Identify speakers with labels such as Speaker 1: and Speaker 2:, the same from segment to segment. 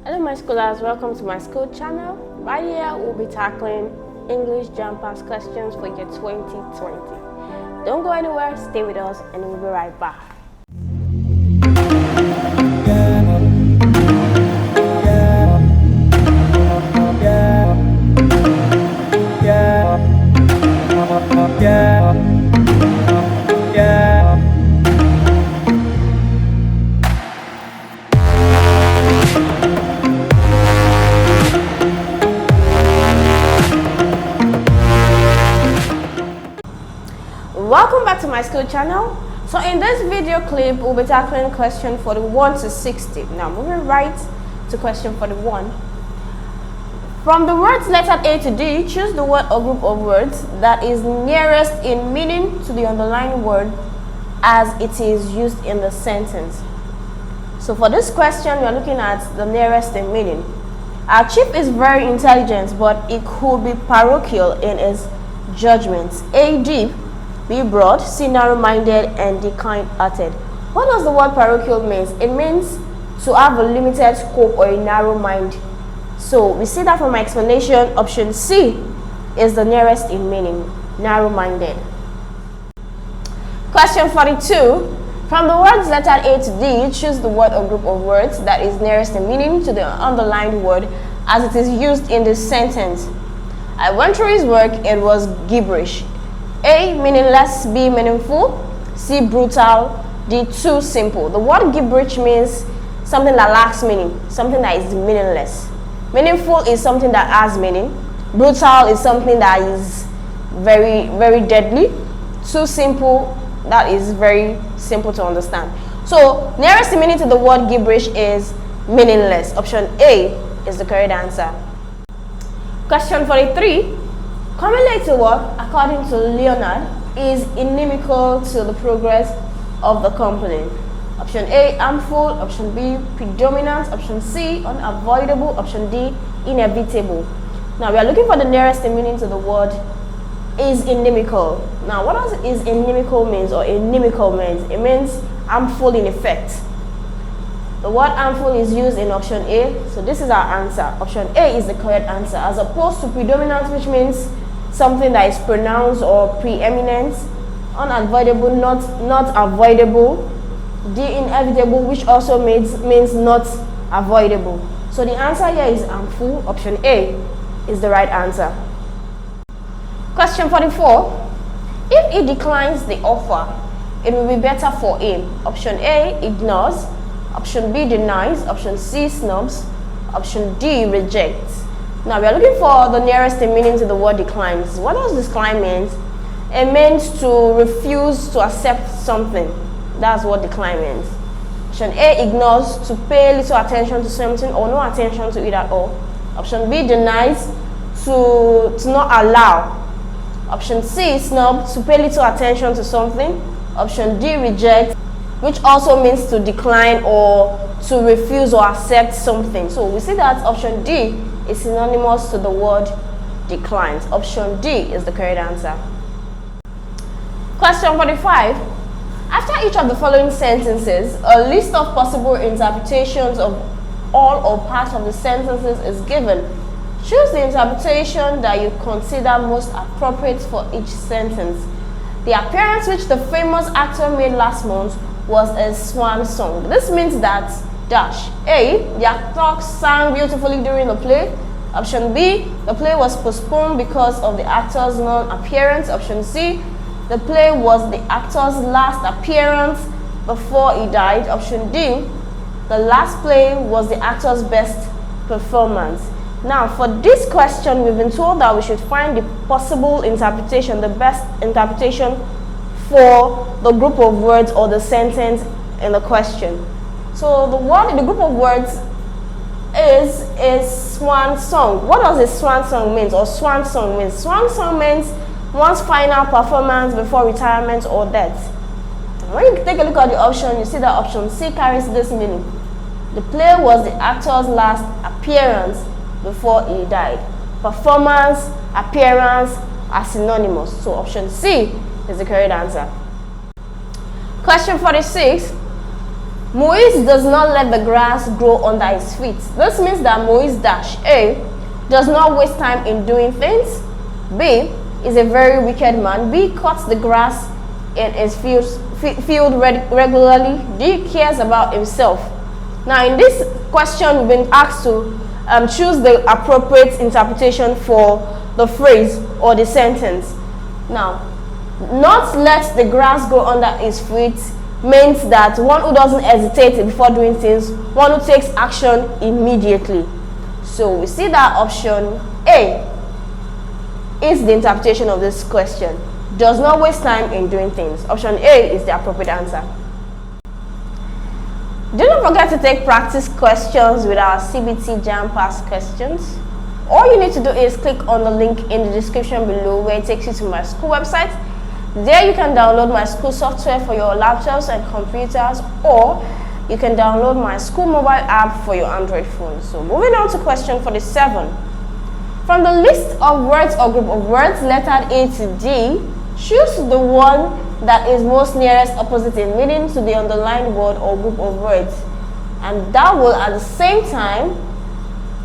Speaker 1: Hello my schoolers, welcome to my school channel. Right here we'll be tackling English JAMB questions for year 2020. Don't go anywhere, stay with us and we'll be right back. Welcome back to my school channel. So in this video clip we'll be tackling question 41 to 60. Now moving right to question 41. From the words lettered A to D, choose the word or group of words that is nearest in meaning to the underlying word as it is used in the sentence. So for this question we are looking at the nearest in meaning. Our chief is very intelligent, but it could be parochial in his judgments. A, deep. B, broad. C, narrow-minded. And D, kind-hearted. What does the word parochial mean? It means to have a limited scope or a narrow mind. So we see that from my explanation. Option C is the nearest in meaning, narrow-minded. Question 42. From the words lettered A to D, choose the word or group of words that is nearest in meaning to the underlined word as it is used in this sentence. I went through his work, it was gibberish. A, meaningless. B, meaningful. C, brutal. D, too simple. The word gibberish means something that lacks meaning, something that is meaningless. Meaningful is something that has meaning. Brutal is something that is very, very deadly. Too simple, that is very simple to understand. So, nearest in meaning to the word gibberish is meaningless. Option A is the correct answer. Question 43. Cumulative work, according to Leonard, is inimical to the progress of the company. Option A, harmful. Option B, predominant. Option C, unavoidable. Option D, inevitable. Now we are looking for the nearest in meaning to the word is inimical. Now what does is inimical means or inimical means? It means harmful in effect. The word harmful is used in option A, so this is our answer. Option A is the correct answer, as opposed to predominant, which means something that is pronounced or preeminent. Unavoidable, not avoidable. The inevitable, which also means not avoidable. So the answer here is harmful. Option A is the right answer. Question 44. If he declines the offer, it will be better for him. Option A, ignores. Option B, denies. Option C, snubs. Option D, rejects. Now we are looking for the nearest in meaning to the word declines. What does decline mean? It means to refuse to accept something. That's what decline means. Option A, ignores, to pay little attention to something or no attention to it at all. Option B, denies, to not allow. Option C, snub, to pay little attention to something. Option D, reject, which also means to decline or to refuse or accept something. So we see that option D is synonymous to the word declines. Option D is the correct answer. Question 45. After each of the following sentences, a list of possible interpretations of all or part of the sentences is given. Choose the interpretation that you consider most appropriate for each sentence. The appearance which the famous actor made last month was a swan song. This means that dash. A, the actor sang beautifully during the play. Option B, the play was postponed because of the actor's non-appearance. Option C, the play was the actor's last appearance before he died. Option D, the last play was the actor's best performance. Now for this question, we've been told that we should find the possible interpretation, the best interpretation for the group of words or the sentence in the question. So the word in the group of words is a swan song. What does a swan song mean or swan song means? Swan song means one's final performance before retirement or death. When you take a look at the option, you see that option C carries this meaning. The play was the actor's last appearance before he died. Performance, appearance are synonymous. So option C is the correct answer. Question 46. Moise does not let the grass grow under his feet. This means that Moise dash A does not waste time in doing things. B is a very wicked man. B cuts the grass in his field regularly. D cares about himself. Now in this question, we've been asked to choose the appropriate interpretation for the phrase or the sentence. Now, not let the grass grow under his feet means that one who doesn't hesitate before doing things, one who takes action immediately. So we see that option A is the interpretation of this question. Does not waste time in doing things. Option A is the appropriate answer. Do not forget to take practice questions with our CBT JAMB past questions. All you need to do is click on the link in the description below where it takes you to my school website. There you can download my school software for your laptops and computers, or you can download my school mobile app for your Android phone. So moving on to question 47. From the list of words or group of words lettered A to D, choose the one that is most nearest opposite in meaning to the underlined word or group of words, and that will at the same time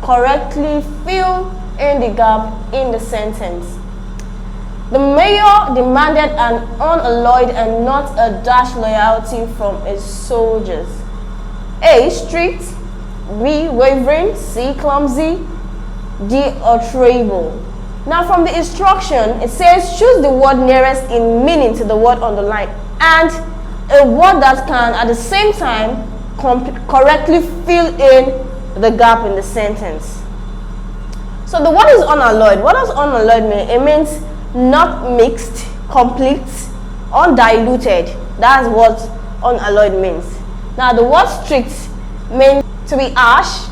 Speaker 1: correctly fill in the gap in the sentence. The mayor demanded an unalloyed and not a dash loyalty from his soldiers. A. Strict. B. Wavering. C. Clumsy. D. Outrageable. Now from the instruction, it says choose the word nearest in meaning to the word underlined and a word that can at the same time correctly fill in the gap in the sentence. So the word is unalloyed. What does unalloyed mean? It means not mixed, complete, undiluted. That's what unalloyed means. Now the word strict means to be harsh.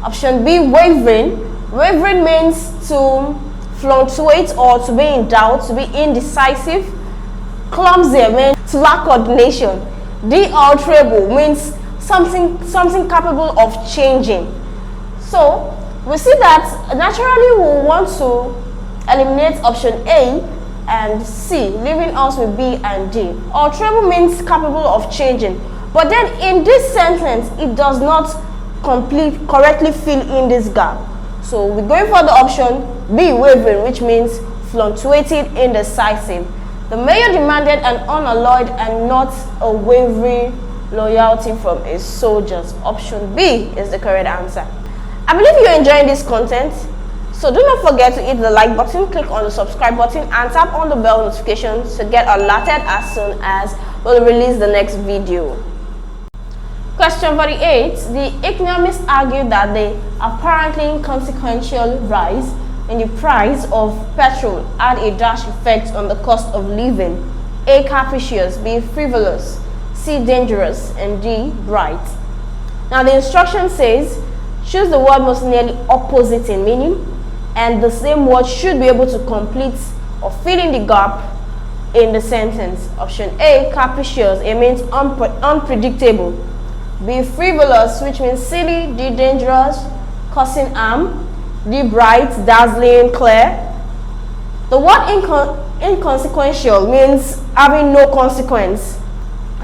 Speaker 1: Option B, wavering. Wavering means to fluctuate or to be in doubt, to be indecisive. Clumsy means to lack coordination. D, outrageable means something capable of changing. So we see that naturally we want to eliminate option A and C, leaving us with B and D. Outrageable means capable of changing, but then in this sentence it does not correctly fill in this gap. So we're going for the option B, wavering, which means fluctuating, indecisive. The mayor demanded an unalloyed and not a wavering loyalty from his soldiers. Option B is the correct answer. I believe you're enjoying this content, so do not forget to hit the like button, click on the subscribe button and tap on the bell notification to get alerted as soon as we'll release the next video. Question 48. The economists argued that the apparently inconsequential rise in the price of petrol had a dash effect on the cost of living. A, capricious. B, frivolous. C, dangerous. And D, bright. Now the instruction says choose the word most nearly opposite in meaning, and the same word should be able to complete or fill in the gap in the sentence. Option A, capricious. It means unpredictable. B, frivolous, which means silly. D, dangerous, causing harm. D, bright, dazzling, clear. The word inconsequential means having no consequence.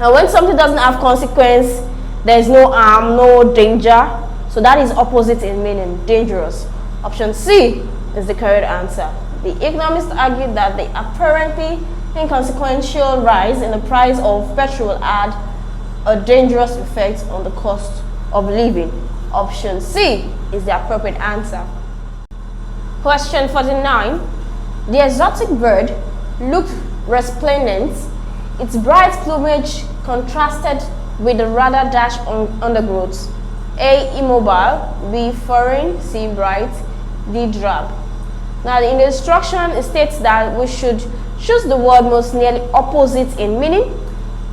Speaker 1: And when something doesn't have consequence, there is no harm, no danger. So that is opposite in meaning, dangerous. Option C is the correct answer. The economists argued that the apparently inconsequential rise in the price of petrol had a dangerous effect on the cost of living. Option C is the appropriate answer. Question 49. The exotic bird looked resplendent. Its bright plumage contrasted with the rather dash undergrowth. A, immobile. B, foreign. C, bright. D, drab. Now in the instruction it states that we should choose the word most nearly opposite in meaning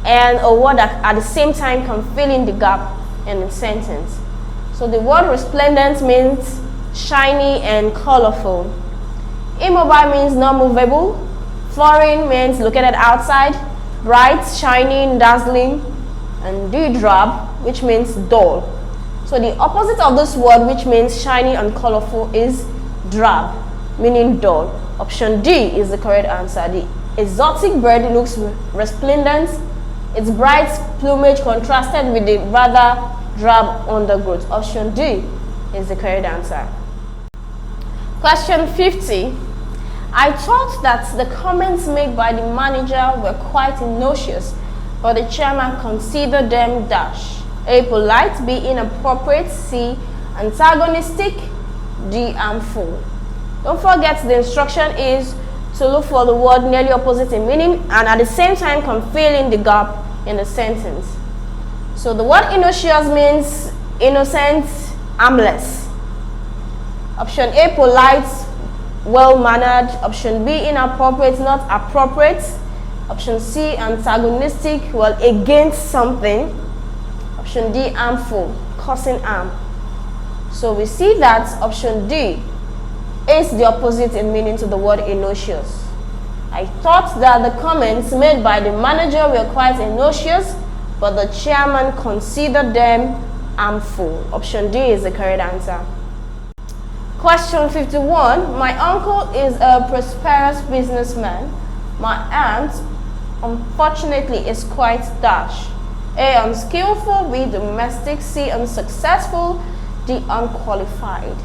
Speaker 1: and a word that at the same time can fill in the gap in the sentence. So the word resplendent means shiny and colorful. Immobile means not movable. Foreign means located outside. Bright, shining, dazzling. And D, drab, which means dull. So the opposite of this word, which means shiny and colorful, is drab, meaning dull. Option D is the correct answer. The exotic bird looks resplendent. Its bright plumage contrasted with the rather drab undergrowth. Option D is the correct answer. Question 50. I thought that the comments made by the manager were quite innocuous, but the chairman considered them dash. A. Polite, B. Inappropriate, C. Antagonistic, D. Harmful. Don't forget the instruction is to look for the word nearly opposite in meaning and at the same time can fill in the gap in the sentence. So the word innocuous means innocent, harmless. Option A, polite, well-mannered. Option B, inappropriate, not appropriate. Option C, antagonistic, well, against something. Option D, harmful, causing harm. So we see that option D is the opposite in meaning to the word innocuous. I thought that the comments made by the manager were quite innocuous, but the chairman considered them harmful. Option D is the correct answer. Question 51. My uncle is a prosperous businessman. My aunt, unfortunately, is quite dash. A. Unskillful, B. Domestic, C. Unsuccessful, D. Unqualified.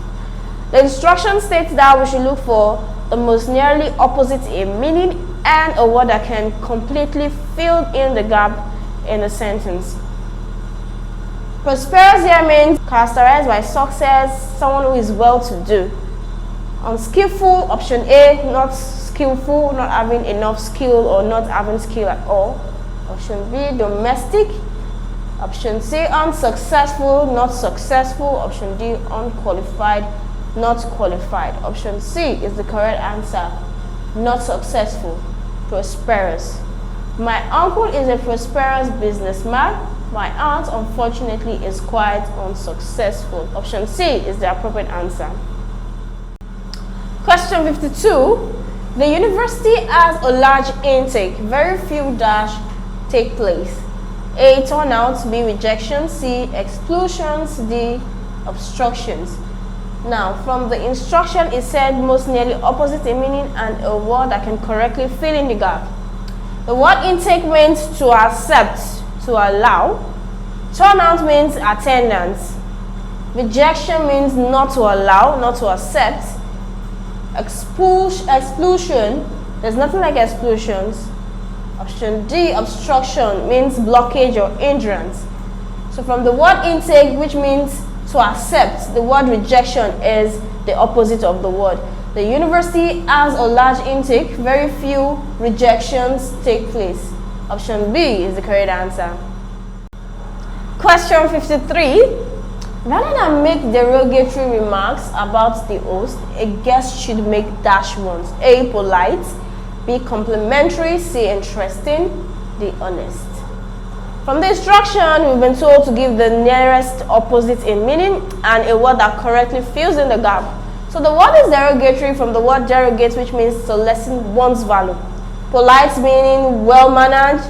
Speaker 1: The instruction states that we should look for the most nearly opposite in meaning and a word that can completely fill in the gap in the sentence. Prosperous here means characterized by success, someone who is well-to-do. Unskillful, option A, not skillful, not having enough skill or not having skill at all. Option B, domestic. Option C, unsuccessful, not successful. Option D, unqualified, not qualified. Option C is the correct answer. Not successful, prosperous. My uncle is a prosperous businessman. My aunt, unfortunately, is quite unsuccessful. Option C is the appropriate answer. Question 52. The university has a large intake. Very few dash take place. A. Turnouts, B. Rejections, C. Exclusions, D. Obstructions. Now, from the instruction, it said most nearly opposite in meaning and a word that can correctly fill in the gap. The word intake means to accept, to allow. Turnout means attendance. Rejection means not to allow, not to accept. Exclusion, there's nothing like exclusions. Option D, obstruction, means blockage or hindrance. So from the word intake, which means to accept, the word rejection is the opposite of the word. The university has a large intake, very few rejections take place. Option B is the correct answer. Question 53. Rather than make derogatory remarks about the host, a guest should make dash ones. A. Polite, B. Complimentary, C. Interesting, D. Honest. From the instruction, we've been told to give the nearest opposite in meaning and a word that correctly fills in the gap. So the word is derogatory from the word derogate, which means to lessen one's value. Polite meaning well-mannered.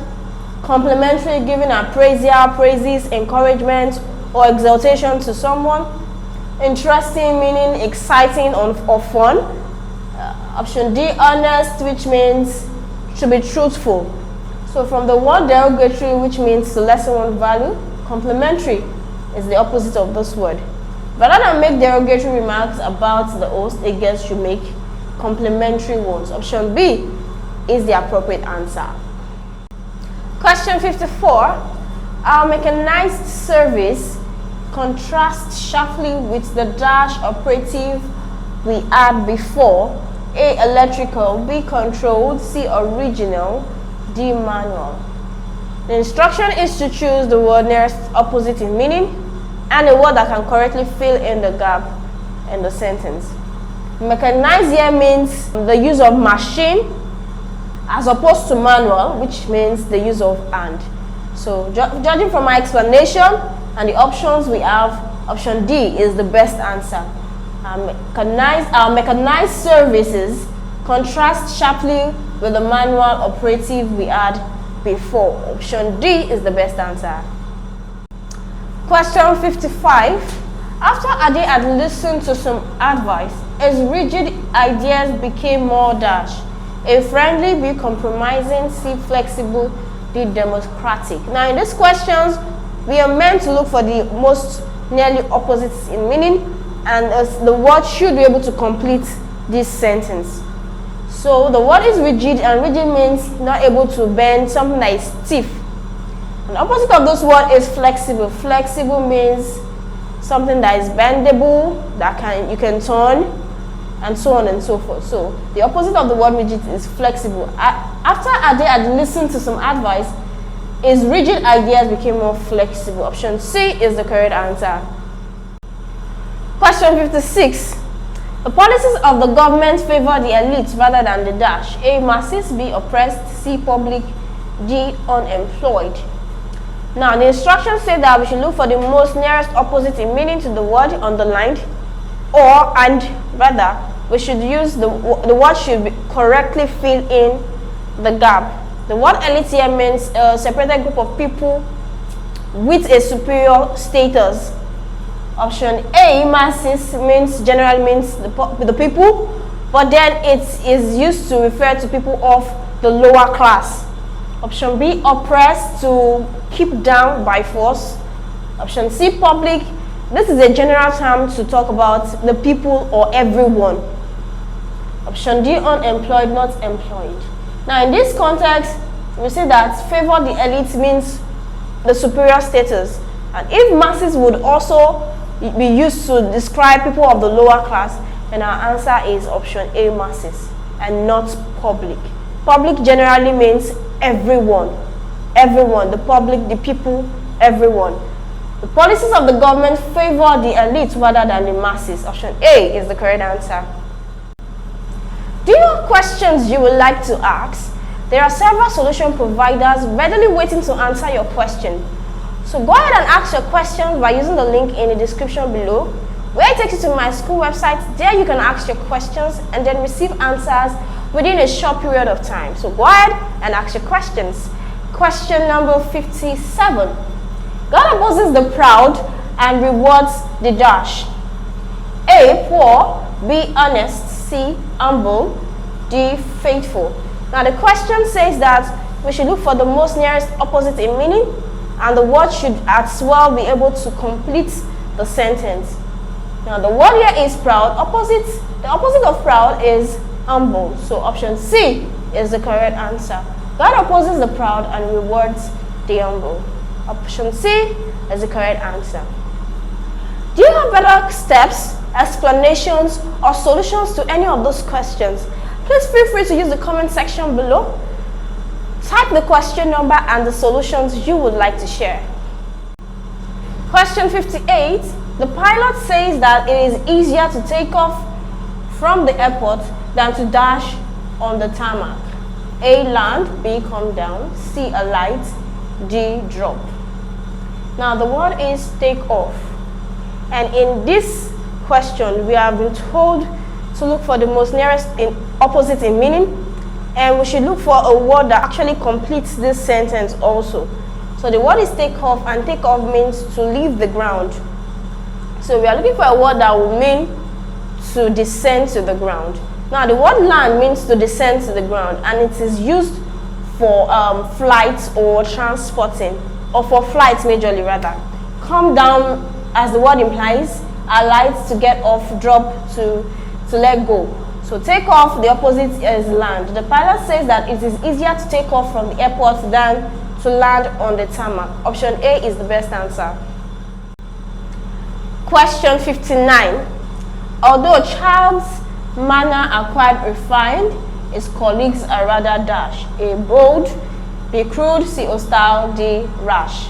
Speaker 1: Complimentary, giving appraisal, praises, encouragement, or exaltation to someone. Interesting meaning exciting or fun. Option D, honest, which means to be truthful. So from the word derogatory, which means to lessen one's value, complimentary is the opposite of this word. Rather than make derogatory remarks about the host, a guest should make complimentary ones. Option B is the appropriate answer. Question 54. Our mechanized service contrasts sharply with the dash operative we had before. A. Electrical, B. Controlled, C. Original, D. Manual. The instruction is to choose the word nearest opposite in meaning and a word that can correctly fill in the gap in the sentence. Mechanized here means the use of machine as opposed to manual, which means the use of hand. So judging from my explanation and the options we have, option D is the best answer. Our mechanized services contrast sharply with the manual operative we had before. Option D is the best answer. Question 55. After Ade had listened to some advice, his rigid ideas became more dash. A. Friendly, B. Compromising, C. Flexible, D. Democratic. Now in these questions, we are meant to look for the most nearly opposites in meaning, and the word should be able to complete this sentence. So the word is rigid, and rigid means not able to bend, something that is stiff. And the opposite of this word is flexible. Flexible means something that is bendable, that you can turn, and so on and so forth. So the opposite of the word rigid is flexible. After Ade had listened to some advice, his rigid ideas became more flexible. Option C is the correct answer. Question 56. The policies of the government favor the elite rather than the dash. A. Masses. B. Oppressed. C. Public. D. Unemployed. Now the instructions say that we should look for the most nearest opposite in meaning to the word underlined, rather we should use the word should correctly fill in the gap. The word elite here means a separated group of people with a superior status. Option A, masses, generally means the people, but then it is used to refer to people of the lower class. Option B, oppressed, to keep down by force. Option C, public. This is a general term to talk about the people or everyone. Option D, unemployed, not employed. Now in this context, we say that favor the elite means the superior status. And if masses would also be used to describe people of the lower class, then our answer is option A, masses, and not public. Public generally means everyone. Everyone, the public, the people, everyone. The policies of the government favor the elite rather than the masses. Option A is the correct answer. Do you have questions you would like to ask? There are several solution providers readily waiting to answer your question. So go ahead and ask your questions by using the link in the description below, where it takes you to my school website. There you can ask your questions and then receive answers within a short period of time. So go ahead and ask your questions. Question number 57. God opposes the proud and rewards the dash. A, poor. B, honest. C, humble. D, faithful. Now the question says that we should look for the most nearest opposite in meaning, and the word should as well be able to complete the sentence. Now the word here is proud. The opposite of proud is humble. So option C is the correct answer. God opposes the proud and rewards the humble. Option C is the correct answer. Do you have better steps, explanations, or solutions to any of those questions? Please feel free to use the comment section below. Type the question number and the solutions you would like to share. Question 58. The pilot says that it is easier to take off from the airport than to dash on the tarmac. A, land. B, come down. C, alight. D, drop. Now the word is take off. And in this question, we have been told to look for the most nearest opposite in meaning, and we should look for a word that actually completes this sentence also. So the word is take off, and take off means to leave the ground. So we are looking for a word that will mean to descend to the ground. Now the word land means to descend to the ground, and it is used for flights or transporting, or for flights majorly rather. Come down, as the word implies, alight, to get off, drop, to let go. So take off, the opposite is land. The pilot says that it is easier to take off from the airport than to land on the tarmac. Option A is the best answer. Question 59. Although a child's manner are quite refined, his colleagues are rather dash. A, bold. B, crude. C, hostile. D, rash.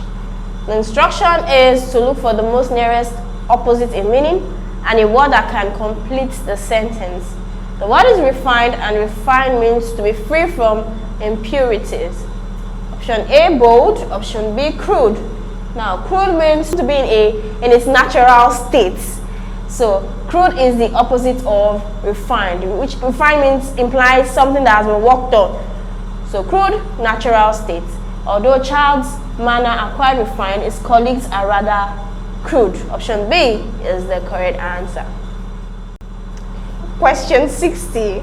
Speaker 1: The instruction is to look for the most nearest opposite in meaning and a word that can complete the sentence. The word is refined, and refined means to be free from impurities. Option A, bold. Option B, crude. Now crude means to be in its natural state. So crude is the opposite of refined, which refined means implies something that has been worked on. So crude, natural state. Although a child's manner are quite refined, his colleagues are rather crude. Option B is the correct answer. Question 60.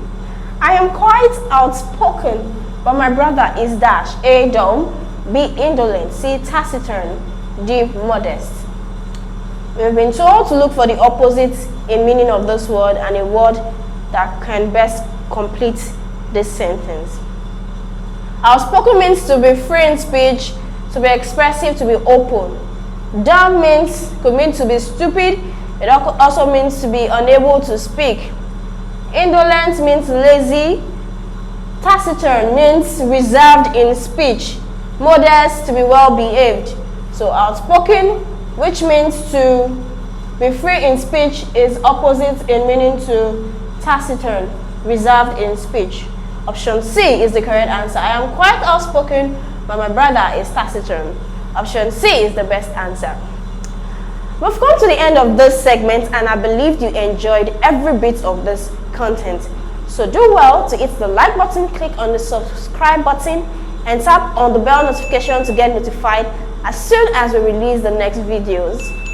Speaker 1: I am quite outspoken, but my brother is dash. A, dumb. B. Indolent. C. Taciturn. D. Modest. We've been told to look for the opposite in meaning of this word and a word that can best complete this sentence. Outspoken means to be free in speech, to be expressive, to be open. Dumb could mean to be stupid. It also means to be unable to speak. Indolent means lazy. Taciturn means reserved in speech. Modest, to be well behaved. So outspoken, which means to be free in speech, is opposite in meaning to taciturn, reserved in speech. Option C is the correct answer. I am quite outspoken, but my brother is taciturn. Option C is the best answer. We've come to the end of this segment, and I believe you enjoyed every bit of this content. So do well to hit the like button, click on the subscribe button, and tap on the bell notification to get notified as soon as we release the next videos.